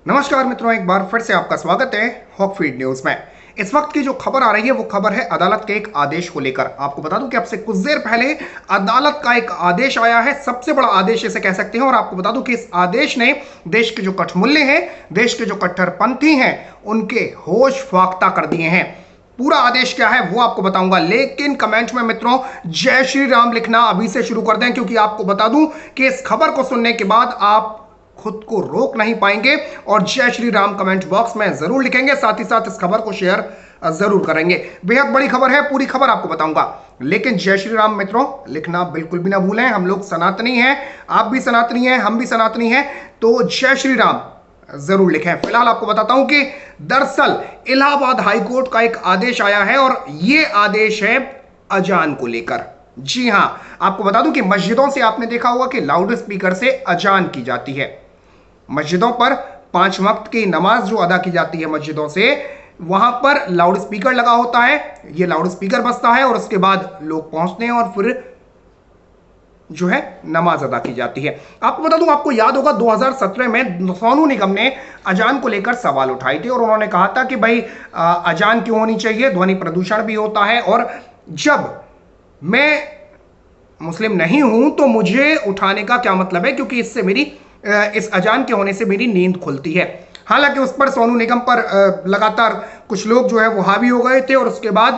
नमस्कार मित्रों, एक बार फिर से आपका स्वागत है हॉक फीड न्यूज में। इस वक्त की जो खबर आ रही है वो खबर है अदालत के एक आदेश को लेकर। आपको बता दूं कि अब से कुछ देर पहले अदालत का एक आदेश आया है, सबसे बड़ा आदेश इसे कह सकते हैं। और आपको बता दूं कि इस आदेश ने देश के जो कठमुल्ले हैं, देश के जो कट्टरपंथी हैं, उनके होश फाख्ता कर दिए हैं। पूरा आदेश क्या है वो आपको बताऊंगा, लेकिन कमेंट में मित्रों जय श्री राम लिखना अभी से शुरू कर दें, क्योंकि आपको बता दूं कि इस खबर को सुनने के बाद आप खुद को रोक नहीं पाएंगे और जय श्री राम कमेंट बॉक्स में जरूर लिखेंगे। साथ ही साथ इस खबर को शेयर जरूर करेंगे। बेहद बड़ी खबर है, पूरी खबर आपको बताऊंगा, लेकिन जय श्री राम मित्रों लिखना बिल्कुल भी ना भूलें। हम लोग सनातनी हैं, आप भी सनातनी हैं, हम भी सनातनी हैं, तो जय श्री राम जरूर लिखें। फिलहाल आपको बताता हूं कि दरअसल इलाहाबाद हाईकोर्ट का एक आदेश आया है और यह आदेश है अजान को लेकर। जी हां, आपको बता दूं कि मस्जिदों से आपने देखा होगा कि लाउड स्पीकर से अजान की जाती है। मस्जिदों पर 5 वक्त की नमाज जो अदा की जाती है मस्जिदों से, वहां पर लाउड स्पीकर लगा होता है। यह लाउड स्पीकर बजता है और उसके बाद लोग पहुंचते हैं और फिर जो है नमाज अदा की जाती है। आपको बता दूं, आपको याद होगा 2017 में सोनू निगम ने अजान को लेकर सवाल उठाए थे और उन्होंने कहा था कि भाई अजान क्यों होनी चाहिए, ध्वनि प्रदूषण भी होता है और जब मैं मुस्लिम नहीं हूं तो मुझे उठाने का क्या मतलब है, क्योंकि इससे मेरी इस अजान के होने से मेरी नींद खुलती है। हालांकि उस पर सोनू निगम पर लगातार कुछ लोग जो है वो हावी हो गए थे और उसके बाद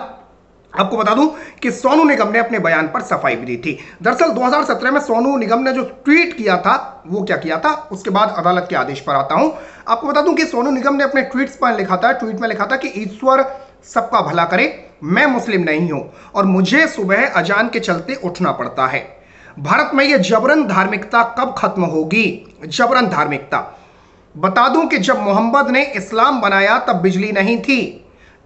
आपको बता दूं कि सोनू निगम ने अपने बयान पर सफाई भी दी थी। दरअसल 2017 में सोनू निगम ने जो ट्वीट किया था वो क्या किया था, उसके बाद अदालत के आदेश पर आता हूं। आपको बता दूं कि सोनू निगम ने अपने ट्वीट में लिखा था कि ईश्वर सबका भला करे, मैं मुस्लिम नहीं हूं और मुझे सुबह अजान के चलते उठना पड़ता है। भारत में यह जबरन धार्मिकता कब खत्म होगी? जबरन धार्मिकता। बता दूं कि जब मोहम्मद ने इस्लाम बनाया तब बिजली नहीं थी।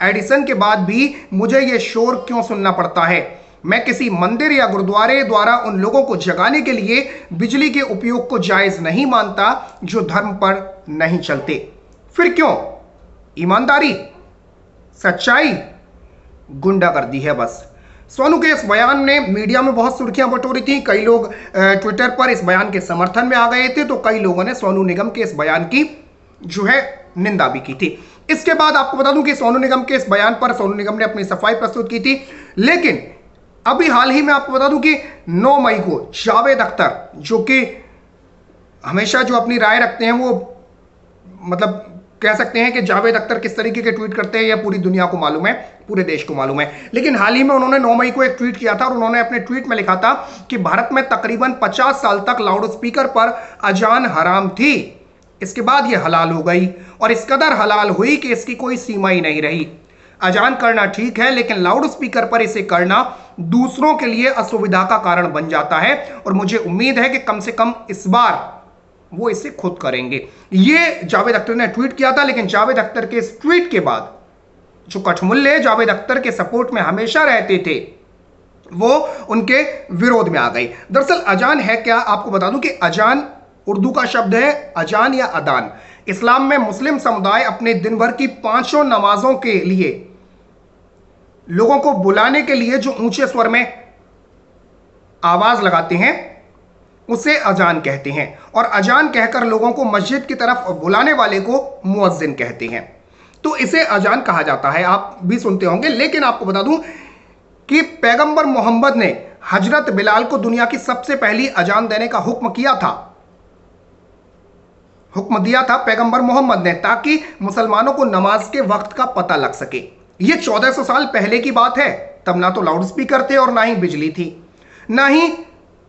एडिसन के बाद भी मुझे यह शोर क्यों सुनना पड़ता है? मैं किसी मंदिर या गुरुद्वारे द्वारा उन लोगों को जगाने के लिए बिजली के उपयोग को जायज नहीं मानता जो धर्म पर नहीं चलते। फिर क्यों? ईमानदारी, सच्चाई, गुंडागर्दी है बस। सोनू के इस बयान ने मीडिया में बहुत सुर्खियां बटोरी थी। कई लोग ट्विटर पर इस बयान के समर्थन में आ गए थे, तो कई लोगों ने सोनू निगम के इस बयान की जो है निंदा भी की थी। इसके बाद आपको बता दूं कि सोनू निगम के इस बयान पर सोनू निगम ने अपनी सफाई प्रस्तुत की थी। लेकिन अभी हाल ही में आपको बता दूं कि 9 मई को जावेद अख्तर, जो कि हमेशा जो अपनी राय रखते हैं वो मतलब कह सकते हैं कि जावेद अख्तर किस तरीके के ट्वीट करते हैं यह पूरी दुनिया को मालूम है, पूरे देश को मालूम है। लेकिन हाल ही में उन्होंने 9 मई को एक ट्वीट किया था और उन्होंने अपने ट्वीट में लिखा था कि भारत में तकरीबन 50 साल तक लाउड स्पीकर पर अजान हराम थी, इसके बाद यह हलाल हो गई और इस कदर हलाल हुई कि इसकी कोई सीमा ही नहीं रही। अजान करना ठीक है, लेकिन लाउड स्पीकर पर इसे करना दूसरों के लिए असुविधा का कारण बन जाता है और मुझे उम्मीद है कि कम से कम इस बार वो इसे खुद करेंगे। ये जावेद अख्तर ने ट्वीट किया था, लेकिन जावेद अख्तर के इस ट्वीट के बाद जो कठमुल्ले जावेद अख्तर के सपोर्ट में हमेशा रहते थे वो उनके विरोध में आ गए। दरअसल अजान है क्या, आपको बता दूं कि अजान उर्दू का शब्द है अजान या अदान। इस्लाम में मुस्लिम समुदाय अपने दिन भर की 5 नमाजों के लिए लोगों को बुलाने के लिए जो ऊंचे स्वर में आवाज लगाते हैं उसे अजान कहते हैं और अजान कहकर लोगों को मस्जिद की तरफ बुलाने वाले को मुअज्जिन कहते हैं, तो इसे अजान कहा जाता है। आप भी सुनते होंगे। लेकिन आपको बता दूं कि पैगंबर मोहम्मद ने हजरत बिलाल को दुनिया की सबसे पहली अजान देने का हुक्म दिया था पैगंबर मोहम्मद ने, ताकि मुसलमानों को नमाज के वक्त का पता लग सके। यह 1400 साल पहले की बात है। तब ना तो लाउड स्पीकर थे और ना ही बिजली थी, ना ही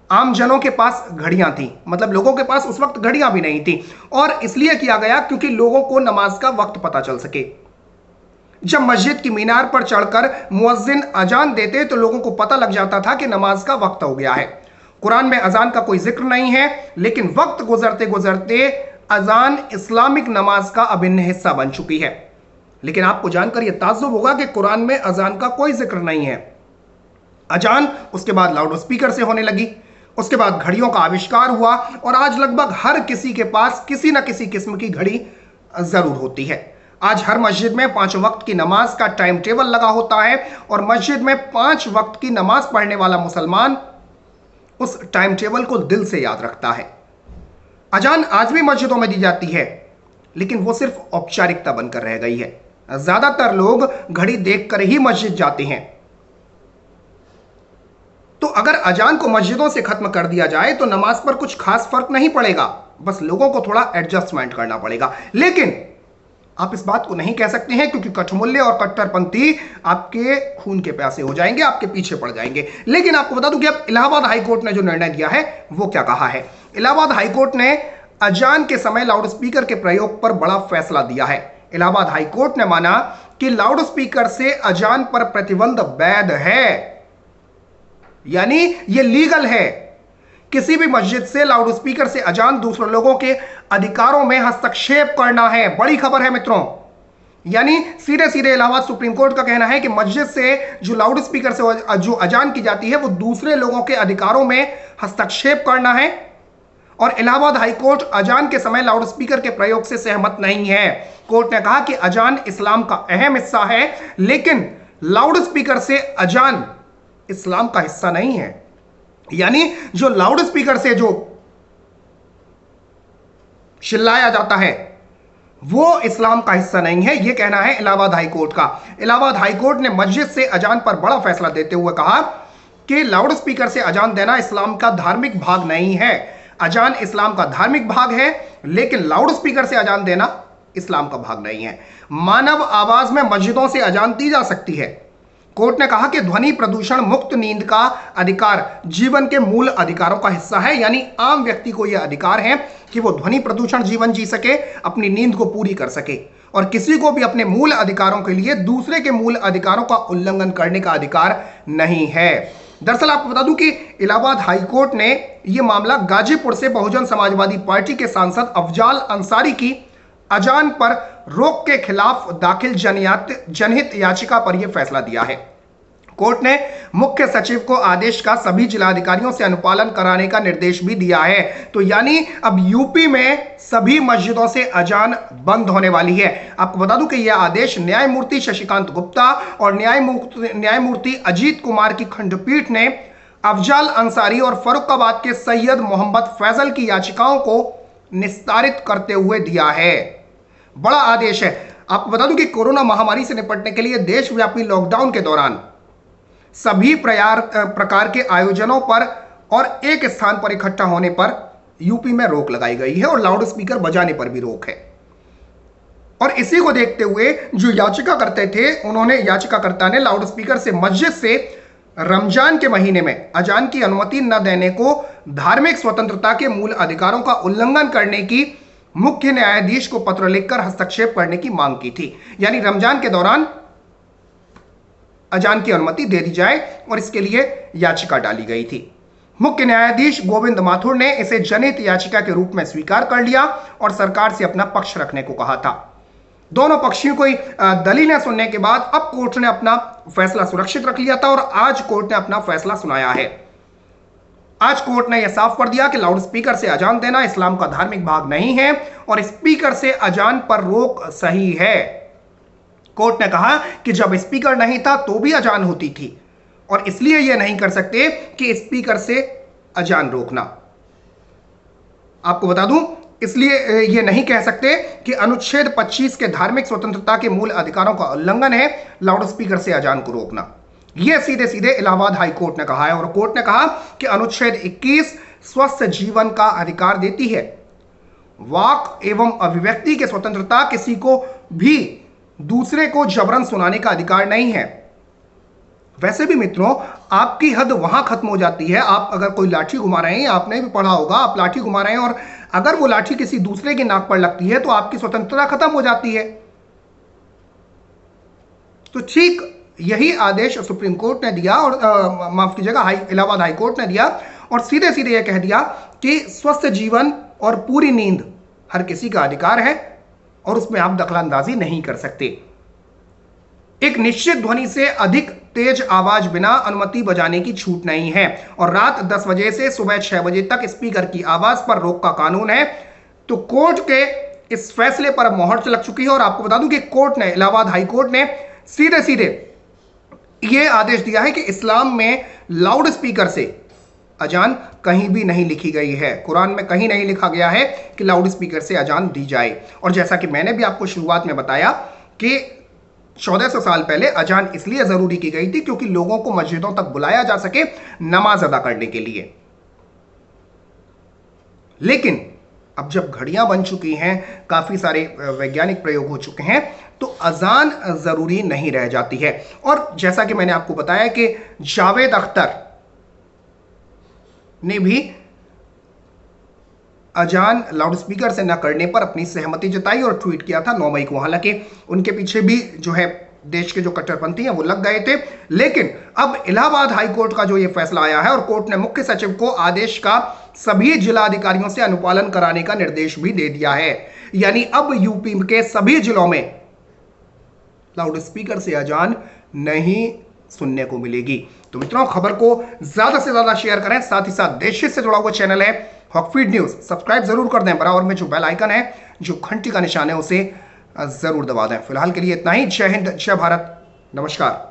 आम जनों के पास घड़ियां थी, मतलब लोगों के पास उस वक्त घड़ियां भी नहीं थी। और इसलिए किया गया क्योंकि लोगों को नमाज का वक्त पता चल सके। जब मस्जिद की मीनार पर चढ़कर मुअज्जिन अजान देते तो लोगों को पता लग जाता था कि नमाज का वक्त हो गया है। कुरान में अजान का कोई जिक्र नहीं है, लेकिन वक्त गुजरते गुजरते अजान इस्लामिक नमाज का अभिन्न हिस्सा बन चुकी है। लेकिन आपको जानकर यह ताज्जुब होगा कि कुरान में अजान का कोई जिक्र नहीं है। अजान उसके बाद लाउड स्पीकर से होने लगी, उसके बाद घड़ियों का आविष्कार हुआ और आज लगभग हर किसी के पास किसी न किसी किस्म की घड़ी जरूर होती है। आज हर मस्जिद में 5 वक्त की नमाज का टाइम टेबल लगा होता है और मस्जिद में 5 वक्त की नमाज पढ़ने वाला मुसलमान उस टाइम टेबल को दिल से याद रखता है। अजान आज भी मस्जिदों में दी जाती है। लेकिन वो सिर्फ औपचारिकता बनकर रह गई है। ज्यादातर लोग घड़ी देखकर ही मस्जिद जाते हैं। तो अगर अजान को मस्जिदों से खत्म कर दिया जाए तो नमाज पर कुछ खास फर्क नहीं पड़ेगा, बस लोगों को थोड़ा एडजस्टमेंट करना पड़ेगा। लेकिन आप इस बात को नहीं कह सकते हैं, क्योंकि कठमुल्ले और कट्टरपंथी आपके खून के प्यासे हो जाएंगे, आपके पीछे पड़ जाएंगे। लेकिन आपको बता दूं कि अब इलाहाबाद हाईकोर्ट ने जो निर्णय दिया है वो क्या कहा है। इलाहाबाद हाईकोर्ट ने अजान के समय लाउडस्पीकर के प्रयोग पर बड़ा फैसला दिया है। इलाहाबाद हाईकोर्ट ने माना कि लाउडस्पीकर से अजान पर प्रतिबंध वैध है, यानी यह लीगल है। किसी भी मस्जिद से लाउडस्पीकर से अजान दूसरे लोगों के अधिकारों में हस्तक्षेप करना है। बड़ी खबर है मित्रों, यानी सीधे सीधे इलाहाबाद सुप्रीम कोर्ट का कहना है कि मस्जिद से जो लाउडस्पीकर से जो अजान की जाती है वो दूसरे लोगों के अधिकारों में हस्तक्षेप करना है। और इलाहाबाद हाईकोर्ट अजान के समय लाउडस्पीकर के प्रयोग से सहमत नहीं है। कोर्ट ने कहा कि अजान इस्लाम का अहम हिस्सा है, लेकिन लाउडस्पीकर से अजान इस्लाम का हिस्सा नहीं है। यानी जो लाउडस्पीकर से जो चिल्लाया जाता है वो इस्लाम का हिस्सा नहीं है, यह कहना है इलाहाबाद हाईकोर्ट का। इलाहाबाद हाईकोर्ट ने मस्जिद से अजान पर बड़ा फैसला देते हुए कहा कि लाउडस्पीकर से अजान देना इस्लाम का धार्मिक भाग नहीं है। अजान इस्लाम का धार्मिक भाग है, लेकिन लाउडस्पीकर से अजान देना इस्लाम का भाग नहीं है। मानव आवाज में मस्जिदों से अजान दी जा सकती है। कोर्ट ने कहा कि ध्वनि प्रदूषण मुक्त नींद का अधिकार जीवन के मूल अधिकारों का हिस्सा है, यानी आम व्यक्ति को यह अधिकार है कि वो ध्वनि प्रदूषण जीवन जी सके, अपनी नींद को पूरी कर सके, और किसी को भी अपने मूल अधिकारों के लिए दूसरे के मूल अधिकारों का उल्लंघन करने का अधिकार नहीं है। दरअसल आपको बता दूं कि इलाहाबाद हाईकोर्ट ने यह मामला गाजीपुर से बहुजन समाजवादी पार्टी के सांसद अफजाल अंसारी की अजान पर रोक के खिलाफ दाखिल जनहित याचिका पर यह फैसला दिया है। कोर्ट ने मुख्य सचिव को आदेश का सभी जिलाधिकारियों से अनुपालन कराने का निर्देश भी दिया है। तो यानी अब यूपी में सभी मस्जिदों से अजान बंद होने वाली है। आपको बता दूं कि यह आदेश न्यायमूर्ति शशिकांत गुप्ता और न्यायमूर्ति अजीत कुमार की खंडपीठ ने अफजाल अंसारी और फर्रुखाबाद के सैयद मोहम्मद फैजल की याचिकाओं को निस्तारित करते हुए दिया है। बड़ा आदेश है। आपको बता दूं कि कोरोना महामारी से निपटने के लिए देशव्यापी लॉकडाउन के दौरान सभी प्रकार के आयोजनों पर और एक स्थान पर इकट्ठा होने पर यूपी में रोक लगाई गई है, और लाउडस्पीकर बजाने पर भी रोक है। और इसी को देखते हुए जो याचिका करते थे, याचिकाकर्ता ने लाउडस्पीकर से मस्जिद से रमजान के महीने में अजान की अनुमति न देने को धार्मिक स्वतंत्रता के मूल अधिकारों का उल्लंघन करने की मुख्य न्यायाधीश को पत्र लिखकर हस्तक्षेप करने की मांग की थी। यानी रमजान के दौरान अजान की अनुमति दे दी जाए, और इसके लिए याचिका डाली गई थी। मुख्य न्यायाधीश गोविंद माथुर ने इसे जनहित याचिका के रूप में स्वीकार कर लिया और सरकार से अपना पक्ष रखने को कहा था। दोनों पक्षों को दलीलें सुनने के बाद अब कोर्ट ने अपना फैसला सुरक्षित रख लिया था, और आज कोर्ट ने अपना फैसला सुनाया है। आज कोर्ट ने यह साफ कर दिया कि लाउडस्पीकर से अजान देना इस्लाम का धार्मिक भाग नहीं है, और स्पीकर से अजान पर रोक सही है। कोर्ट ने कहा कि जब स्पीकर नहीं था तो भी अजान होती थी, और इसलिए यह नहीं कर सकते कि स्पीकर से अजान रोकना। आपको बता दूं, इसलिए यह नहीं कह सकते कि अनुच्छेद 25 के धार्मिक स्वतंत्रता के मूल अधिकारों का उल्लंघन है लाउडस्पीकर से अजान को रोकना। यह सीधे सीधे इलाहाबाद हाई कोर्ट ने कहा है। और कोर्ट ने कहा कि अनुच्छेद 21 स्वस्थ जीवन का अधिकार देती है। वाक एवं अभिव्यक्ति की स्वतंत्रता, किसी को भी दूसरे को जबरन सुनाने का अधिकार नहीं है। वैसे भी मित्रों, आपकी हद वहां खत्म हो जाती है। आप अगर कोई लाठी घुमा रहे हैं, आपने भी पढ़ा होगा, आप लाठी घुमा रहे हैं और अगर वो लाठी किसी दूसरे की नाक पर लगती है तो आपकी स्वतंत्रता खत्म हो जाती है। तो ठीक यही आदेश सुप्रीम कोर्ट ने दिया, और माफ कीजिएगा, इलाहाबाद हाई कोर्ट ने दिया, और सीधे सीधे यह कह दिया कि स्वस्थ जीवन और पूरी नींद हर किसी का अधिकार है, और उसमें आप दखलंदाजी नहीं कर सकते। एक निश्चित ध्वनि से अधिक तेज आवाज बिना अनुमति बजाने की छूट नहीं है, और रात 10 बजे से सुबह 6 बजे तक स्पीकर की आवाज पर रोक का कानून है। तो कोर्ट के इस फैसले पर मोहर लग चुकी है। और आपको बता दूं कि कोर्ट ने, इलाहाबाद हाई कोर्ट ने सीधे सीधे यह आदेश दिया है कि इस्लाम में लाउड स्पीकर से अजान कहीं भी नहीं लिखी गई है। कुरान में कहीं नहीं लिखा गया है कि लाउड स्पीकर से अजान दी जाए। और जैसा कि मैंने भी आपको शुरुआत में बताया कि 1400 साल पहले अजान इसलिए जरूरी की गई थी क्योंकि लोगों को मस्जिदों तक बुलाया जा सके नमाज अदा करने के लिए। लेकिन अब जब घड़ियां बन चुकी हैं, काफी सारे वैज्ञानिक प्रयोग हो चुके हैं, तो अजान जरूरी नहीं रह जाती है। और जैसा कि मैंने आपको बताया कि जावेद अख्तर ने भी अजान लाउडस्पीकर से न करने पर अपनी सहमति जताई और ट्वीट किया था 9 मई को। हालांकि उनके पीछे भी जो है देश के जो कट्टरपंथी हैं वो लग गए थे। लेकिन अब इलाहाबाद हाई कोर्ट का जो ये फैसला आया है और कोर्ट ने मुख्य सचिव को आदेश का सभी जिला अधिकारियों से अनुपालन कराने का निर्देश भी दे दिया है। यानी अब यूपी के सभी जिलों में लाउडस्पीकर से अजान नहीं सुनने को मिलेगी। तो मित्रों, खबर को ज्यादा से ज्यादा शेयर करें, साथ ही साथ देश से जुड़ा हुआ चैनल है हॉकफीड न्यूज, सब्सक्राइब जरूर कर दें। बराबर में जो बेल आइकन है, जो घंटी का निशान है, उसे जरूर दबा दें। फिलहाल के लिए इतना ही। जय हिंद, जय भारत, नमस्कार।